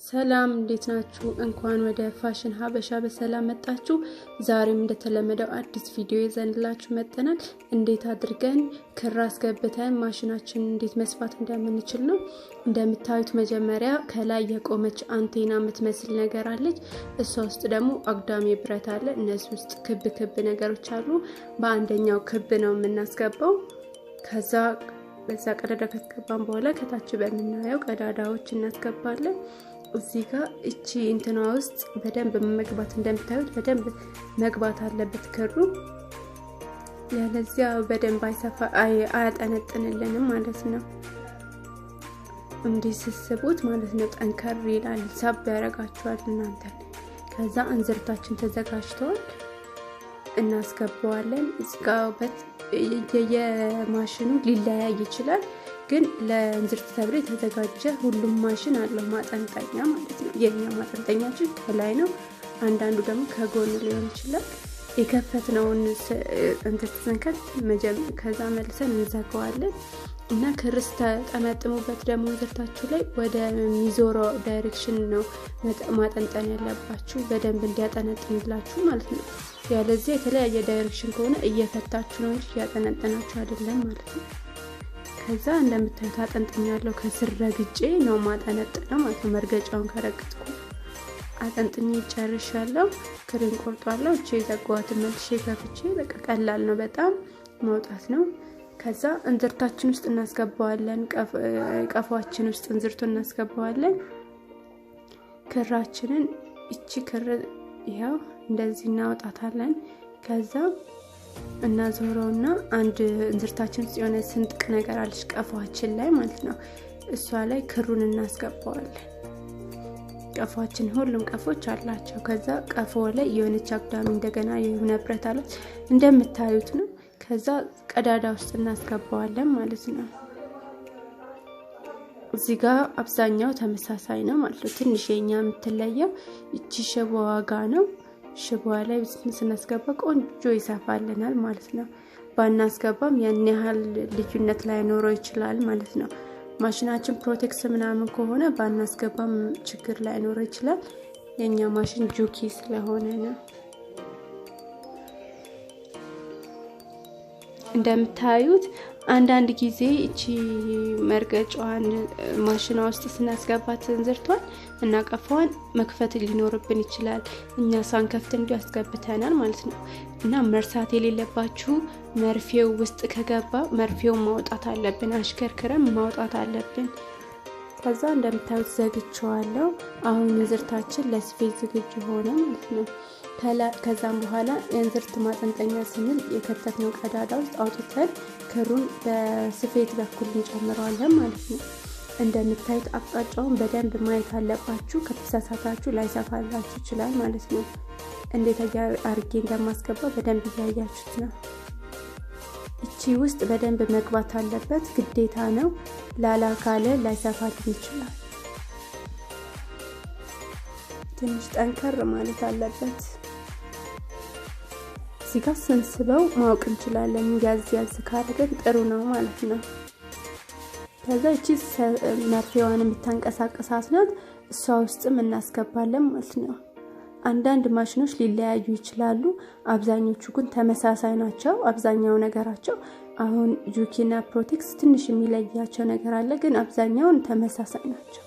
ሰላም እንዴት ናችሁ? እንኳን ወደ ፋሽን ሀበሻ በሰላም መጣችሁ። ዛሬም እንደተለመደው አዲስ ቪዲዮ ይዘንላችሁ መጥተናል። እንዴት አድርገን ክር አስገብተን ማሽናችንን እንዴት መስፋት እንደምንችል ነው። እንደምታዩት መጀመሪያ ከላይ የቆመች አንቴና የምትመስል ነገር አለች። እሷ ውስጥ ደግሞ አግዳሚ ብረት አለ። እነሱ ውስጥ ክብ ነገሮች አሉ። በአንደኛው ክብ ነው የምናስገባው። ከዛ በዛ ቀዳዳ ከተገባን በኋላ ከታች በመናየው ቀዳዳዎች እናስገባለን። እዚህ ጋር እቺ እንትና ውስጥ በደንብ መግባት እንደምታዩት በደንብ መግባት አለበት ክሩ። ያለዚያ በደንብ አያጠነጥንልንም ማለት ነው። እንዲስስቡት ማለት ነው። ጠንከር ይላል፣ ሳብ ያረጋችኋል እናንተ። ከዛ እንዝርታችን ተዘጋጅቷል እናስገባዋለን። እዚህ ጋር የማሽኑ ሊለያይ ይችላል፣ ግን ለእንዝርት ተብሎ የተዘጋጀ ሁሉም ማሽን አለው ማጠንጠኛ ማለት ነው። የኛ ማጠንጠኛችን ከላይ ነው፣ አንዳንዱ ደግሞ ከጎን ሊሆን ይችላል። የከፈትነውን እንዝርት ስንከት ከዛ መልሰን እንዘጋዋለን እና ክርስ ተጠመጥሙበት ደግሞ እንዝርታችሁ ላይ ወደ ሚዞራው ዳይሬክሽን ነው ማጠንጠን ያለባችሁ፣ በደንብ እንዲያጠነጥንላችሁ ማለት ነው። ያለዚህ የተለያየ ዳይሬክሽን ከሆነ እየፈታችሁ ነው እንጂ ያጠነጠናችሁ አይደለም ማለት ነው። ከዛ እንደምታዩት አጠንጥኛለሁ። ከስር ረግጬ ነው ማጠነጥነው ማለት ነው። መርገጫውን ከረገጥኩ አጠንጥኜ ጨርሻለሁ። ክሬን ቆርጧለሁ። እቺ ዘጓት መልሼ ከፍቼ በቃ ቀላል ነው በጣም ማውጣት ነው። ከዛ እንዝርታችን ውስጥ እናስገባዋለን። ቀፏችን ውስጥ እንዝርቱን እናስገባዋለን። ክራችንን እቺ ክር ይሄው እንደዚህ እናወጣታለን። ከዛ እናዞረውና አንድ እንዝርታችን ውስጥ የሆነ ስንጥቅ ነገር አለች ቀፏችን ላይ ማለት ነው። እሷ ላይ ክሩን እናስገባዋለን። ቀፏችን ሁሉም ቀፎች አላቸው። ከዛ ቀፎ ላይ የሆነች አግዳሚ እንደገና የሆነ ብረት አለች እንደምታዩት ነው። ከዛ ቀዳዳ ውስጥ እናስገባዋለን ማለት ነው። እዚህ ጋር አብዛኛው ተመሳሳይ ነው ማለት ነው። ትንሽ የኛ የምትለየው እቺ ሽቦዋ ጋር ነው። ሽቦዋ ላይ ስናስገባ ቆንጆ ይሰፋልናል ማለት ነው። ባናስገባም ያን ያህል ልዩነት ላይ ኖሮ ይችላል ማለት ነው። ማሽናችን ፕሮቴክስ ምናምን ከሆነ ባናስገባም ችግር ላይ ኖሮ ይችላል። የኛ ማሽን ጁኪ ስለሆነ ነው። እንደምታዩት አንዳንድ ጊዜ እቺ መርገጫዋን ማሽና ውስጥ ስናስገባት እንዝርቷን እና ቀፏን መክፈት ሊኖርብን ይችላል። እኛ ሳንከፍት እንዲያስገብተናል ማለት ነው። እና መርሳት የሌለባችሁ መርፌው ውስጥ ከገባ መርፌውን ማውጣት አለብን፣ አሽከርክረን ማውጣት አለብን። ከዛ እንደምታዩት ዘግቼዋለሁ። አሁን እንዝርታችን ለስፌት ዝግጁ ሆነ ማለት ነው። ከዛም በኋላ የእንዝርት ማጠንጠኛ ስንል የከተትነው ቀዳዳ ውስጥ አውጥተን ክሩን በስፌት በኩል እንጨምረዋለን ማለት ነው። እንደምታዩት አቅጣጫውን በደንብ ማየት አለባችሁ። ከተሳሳታችሁ ላይሰፋላችሁ ይችላል ማለት ነው። እንዴት አርጌ እንደማስገባ በደንብ እያያችሁት ነው። እቺ ውስጥ በደንብ መግባት አለበት፣ ግዴታ ነው። ላላ ካለ ላይሰፋልን ይችላል። ትንሽ ጠንከር ማለት አለበት። እዚህ ጋር ስንስበው ማወቅ እንችላለን። ያዝ ካረገን ጥሩ ነው ማለት ነው። ከዛ እቺ መርፌዋን የምታንቀሳቀሳት ናት። እሷ ውስጥም እናስገባለን ማለት ነው። አንዳንድ ማሽኖች ሊለያዩ ይችላሉ፣ አብዛኞቹ ግን ተመሳሳይ ናቸው። አብዛኛው ነገራቸው አሁን ጁኪና ፕሮቴክስ ትንሽ የሚለያቸው ነገር አለ፣ ግን አብዛኛውን ተመሳሳይ ናቸው።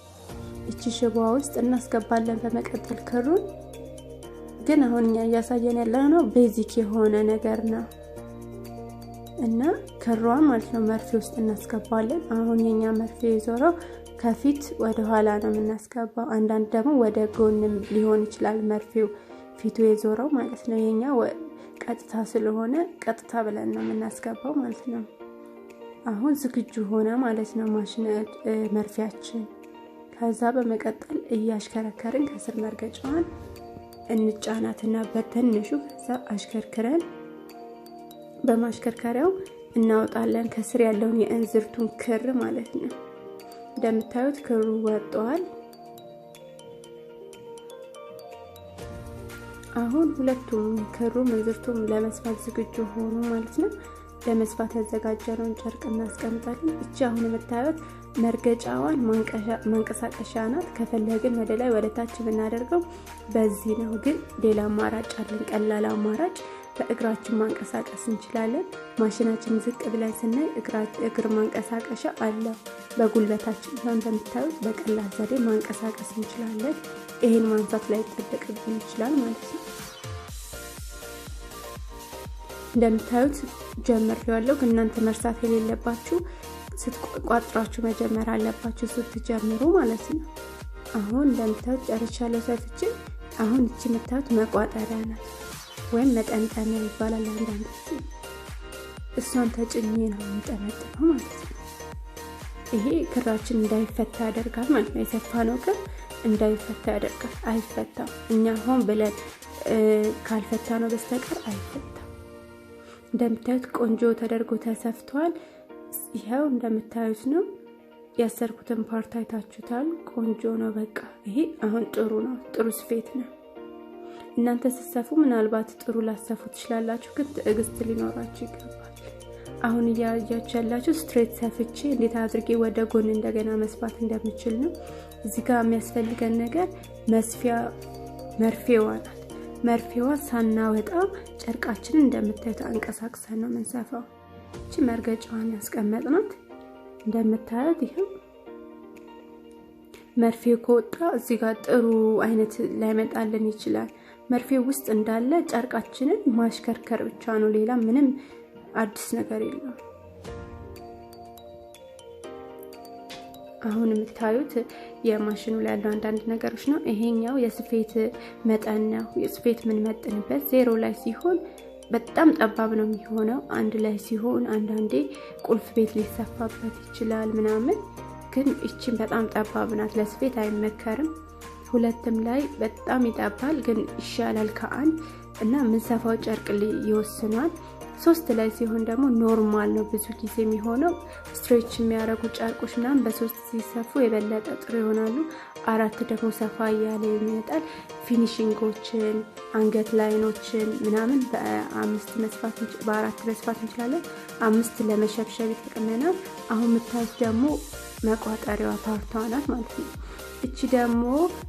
እቺ ሽቦዋ ውስጥ እናስገባለን። በመቀጠል ክሩን ግን አሁን ያሳየን ያለነው ቤዚክ የሆነ ነገር ነው እና ክሯን ማለት ነው መርፌ ውስጥ እናስገባለን። አሁን የኛ መርፌ የዞረው ከፊት ወደ ኋላ ነው የምናስገባው። አንዳንድ ደግሞ ወደ ጎንም ሊሆን ይችላል መርፌው ፊቱ የዞረው ማለት ነው። የኛ ቀጥታ ስለሆነ ቀጥታ ብለን ነው የምናስገባው ማለት ነው። አሁን ዝግጁ ሆነ ማለት ነው ማሽን መርፌያችን። ከዛ በመቀጠል እያሽከረከርን ከስር መርገጫዋን እንጫናትና በትንሹ ከዛ አሽከርክረን በማሽከርከሪያው እናወጣለን ከስር ያለውን የእንዝርቱን ክር ማለት ነው። እንደምታዩት ክሩ ወጥቷል። አሁን ሁለቱም ክሩም እንዝርቱም ለመስፋት ዝግጁ ሆኑ ማለት ነው። ለመስፋት ያዘጋጀነውን ጨርቅ እናስቀምጣለን። እቺ አሁን የምታዩት መርገጫዋን ማንቀሳቀሻ ናት። ከፈለግን ወደ ላይ ወደ ታች ብናደርገው በዚህ ነው። ግን ሌላ አማራጭ አለን፣ ቀላል አማራጭ። በእግራችን ማንቀሳቀስ እንችላለን። ማሽናችን ዝቅ ብለን ስናይ እግር ማንቀሳቀሻ አለ። በጉልበታችን እንደምታዩት በቀላል ዘዴ ማንቀሳቀስ እንችላለን። ይሄን ማንሳት ላይ ተጠቅመን ይችላል ማለት ነው። እንደምታዩት ጀምሬዋለሁ። እናንተ መርሳት የሌለባችሁ ስትቋጥራችሁ መጀመር አለባችሁ ስትጀምሩ ማለት ነው። አሁን እንደምታዩት ጨርሻለሁ ሰፍቼ። አሁን እቺ የምታዩት መቋጠሪያ ናት ወይም መጠንጠሚያ ይባላል አንዳንድ ጊዜ። እሷን ተጭኜ ነው የምጠመጥመው ማለት ነው። ይሄ ክራችን እንዳይፈታ ያደርጋል ማለት ነው። የሰፋነው ክር እንዳይፈታ ያደርጋል። አይፈታም። እኛ ሆን ብለን ካልፈታነው በስተቀር አይፈታም። እንደምታዩት ቆንጆ ተደርጎ ተሰፍቷል። ይሄው እንደምታዩት ነው። ያሰርኩትን ፓርት አይታችሁታል። ቆንጆ ነው። በቃ ይሄ አሁን ጥሩ ነው። ጥሩ ስፌት ነው። እናንተ ስትሰፉ ምናልባት ጥሩ ላሰፉ ትችላላችሁ፣ ግን ትዕግስት ሊኖራችሁ ይገባል። አሁን እያያችሁ ያላችሁ ስትሬት ሰፍቼ እንዴት አድርጌ ወደ ጎን እንደገና መስፋት እንደምችል ነው። እዚህ ጋር የሚያስፈልገን ነገር መስፊያ መርፌዋ ናት። መርፌዋ ሳናወጣ ጨርቃችንን እንደምታዩት አንቀሳቅሰን ነው መንሰፋው። እቺ መርገጫዋን ያስቀመጥናት እንደምታዩት ይሄው መርፌው ከወጣ እዚህ ጋር ጥሩ አይነት ላይመጣልን ይችላል። መርፌው ውስጥ እንዳለ ጨርቃችንን ማሽከርከር ብቻ ነው። ሌላ ምንም አዲስ ነገር የለም። አሁን የምታዩት የማሽኑ ላይ ያለው አንዳንድ ነገሮች ነው። ይሄኛው የስፌት መጠን ነው። የስፌት ምን መጠንበት 0 ላይ ሲሆን በጣም ጠባብ ነው የሚሆነው። 1 ላይ ሲሆን አንዳንዴ ቁልፍ ቤት ሊሰፋበት ይችላል ምናምን። ግን እቺን በጣም ጠባብ ናት፣ ለስፌት አይመከርም። 2ም ላይ በጣም ይጠባል፣ ግን ይሻላል ከ1 እና ምንሰፋው ጨርቅ ይወስናል። 3 ላይ ሲሆን ደግሞ ኖርማል ነው ብዙ ጊዜ የሚሆነው። ስትሬች የሚያደርጉ ጨርቆች ምናምን በ3 ሲሰፉ የበለጠ ጥሩ ይሆናሉ። 4 ደግሞ ሰፋ ያለ ይመጣል። ፊኒሺንጎችን አንገት ላይኖችን ምናምን በ4 መስፋት እንችላለን። 5 ለመሸብሸብ ይጠቅመናል። አሁን የምታዩት ደግሞ መቋጠሪያዋ ፓርቷ ናት ማለት ነው። እቺ ደግሞ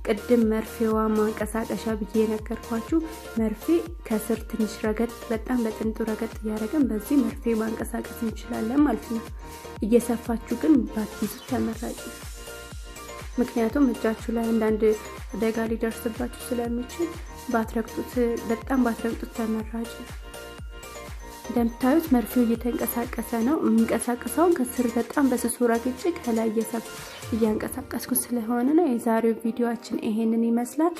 ቅድም መርፌዋ ማንቀሳቀሻ ብዬ ነገርኳችሁ። መርፌ ከስር ትንሽ ረገጥ በጣም በጥንጡ ረገጥ ያደረገን በዚህ መርፌ ማንቀሳቀስ እንችላለን ማለት ነው። እየሰፋችሁ ግን ባትይዙ ተመራጭ ነው። ምክንያቱም እጃችሁ ላይ አንዳንድ አደጋ ሊደርስባችሁ ስለሚችል በጣም ባትረግጡት ተመራጭ ነው። እንደምታዩት መርፌው እየተንቀሳቀሰ ነው። የሚንቀሳቀሰውን ከስር በጣም በስሱ ረግጬ ከላይ እያንቀሳቀስኩ ስለሆነ ነው። የዛሬው ቪዲዮአችን ይሄንን ይመስላል።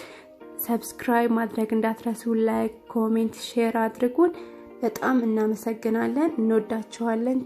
ሰብስክራይብ ማድረግ እንዳትረሱ። ላይክ፣ ኮሜንት፣ ሼር አድርጉን። በጣም እናመሰግናለን። እንወዳችኋለን።